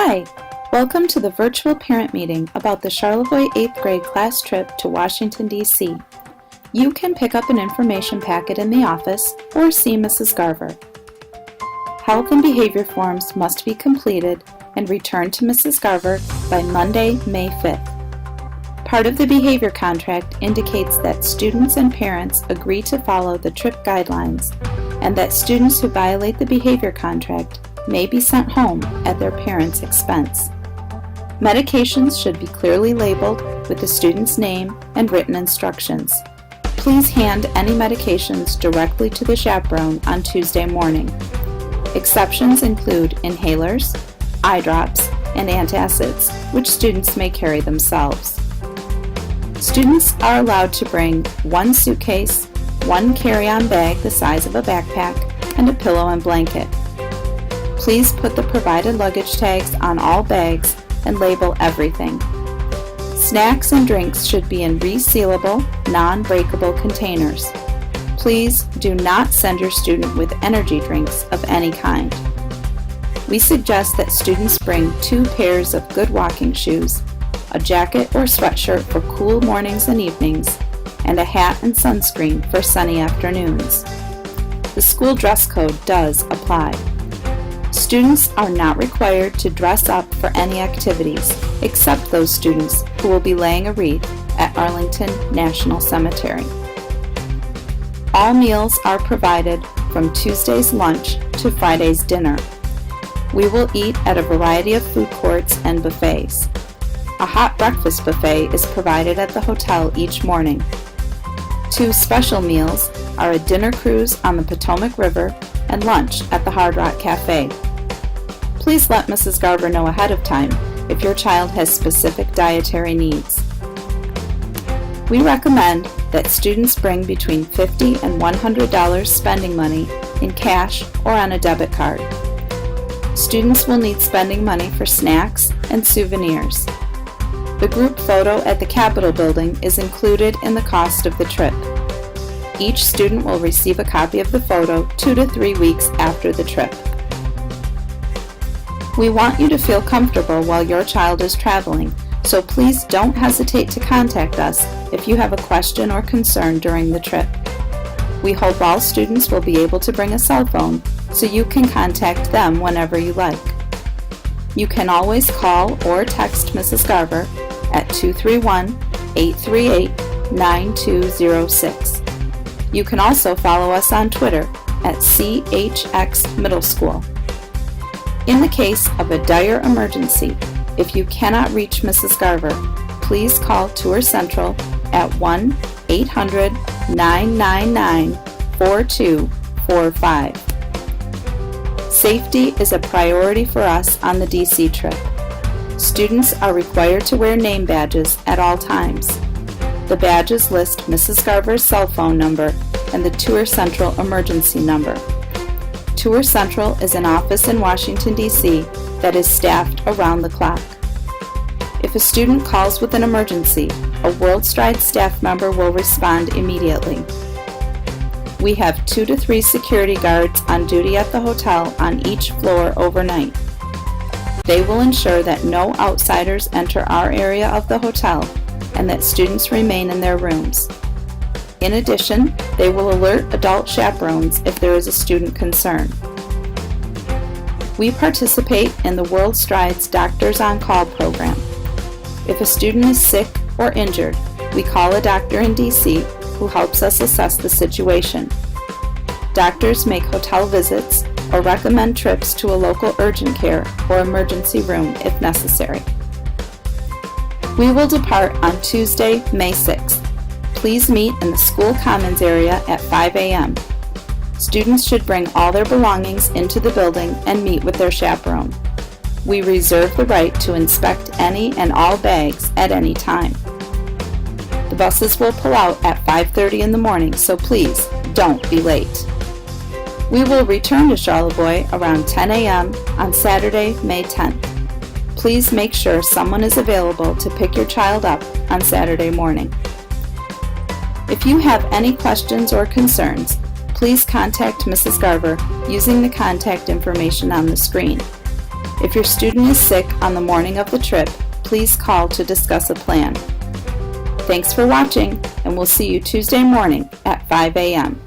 Hi! Welcome to the virtual parent meeting about the Charlevoix 8th grade class trip to Washington, D.C. You can pick up an information packet in the office or see Mrs. Garver. Health and behavior forms must be completed and returned to Mrs. Garver by Monday, May 5th. Part of the behavior contract indicates that students and parents agree to follow the trip guidelines and that students who violate the behavior contract may be sent home at their parents' expense. Medications should be clearly labeled with the student's name and written instructions. Please hand any medications directly to the chaperone on Tuesday morning. Exceptions include inhalers, eye drops, and antacids, which students may carry themselves. Students are allowed to bring one suitcase, one carry-on bag the size of a backpack, and a pillow and blanket. Please put the provided luggage tags on all bags and label everything. Snacks and drinks should be in resealable, non-breakable containers. Please do not send your student with energy drinks of any kind. We suggest that students bring 2 pairs of good walking shoes, a jacket or sweatshirt for cool mornings and evenings, and a hat and sunscreen for sunny afternoons. The school dress code does apply. Students are not required to dress up for any activities, except those students who will be laying a wreath at Arlington National Cemetery. All meals are provided from Tuesday's lunch to Friday's dinner. We will eat at a variety of food courts and buffets. A hot breakfast buffet is provided at the hotel each morning. 2 special meals are a dinner cruise on the Potomac River and lunch at the Hard Rock Cafe. Please let Mrs. Garver know ahead of time if your child has specific dietary needs. We recommend that students bring between $50 and $100 spending money in cash or on a debit card. Students will need spending money for snacks and souvenirs. The group photo at the Capitol building is included in the cost of the trip. Each student will receive a copy of the photo 2 to 3 weeks after the trip. We want you to feel comfortable while your child is traveling, so please don't hesitate to contact us if you have a question or concern during the trip. We hope all students will be able to bring a cell phone so you can contact them whenever you like. You can always call or text Mrs. Garver at 231-838-9206. You can also follow us on Twitter at CHX Middle School. In the case of a dire emergency, if you cannot reach Mrs. Garver, please call Tour Central at 1-800-999-4245. Safety is a priority for us on the DC trip. Students are required to wear name badges at all times. The badges list Mrs. Garver's cell phone number and the Tour Central emergency number. Tour Central is an office in Washington, D.C. that is staffed around the clock. If a student calls with an emergency, a WorldStride staff member will respond immediately. We have 2 to 3 security guards on duty at the hotel on each floor overnight. They will ensure that no outsiders enter our area of the hotel and that students remain in their rooms. In addition, they will alert adult chaperones if there is a student concern. We participate in the WorldStride's Doctors on Call program. If a student is sick or injured, we call a doctor in DC who helps us assess the situation. Doctors make hotel visits or recommend trips to a local urgent care or emergency room if necessary. We will depart on Tuesday, May 6th. Please meet in the school commons area at 5 a.m. Students should bring all their belongings into the building and meet with their chaperone. We reserve the right to inspect any and all bags at any time. The buses will pull out at 5:30 in the morning, so please don't be late. We will return to Charlevoix around 10 a.m. on Saturday, May 10th. Please make sure someone is available to pick your child up on Saturday morning. If you have any questions or concerns, please contact Mrs. Garver using the contact information on the screen. If your student is sick on the morning of the trip, please call to discuss a plan. Thanks for watching, and we'll see you Tuesday morning at 5 a.m.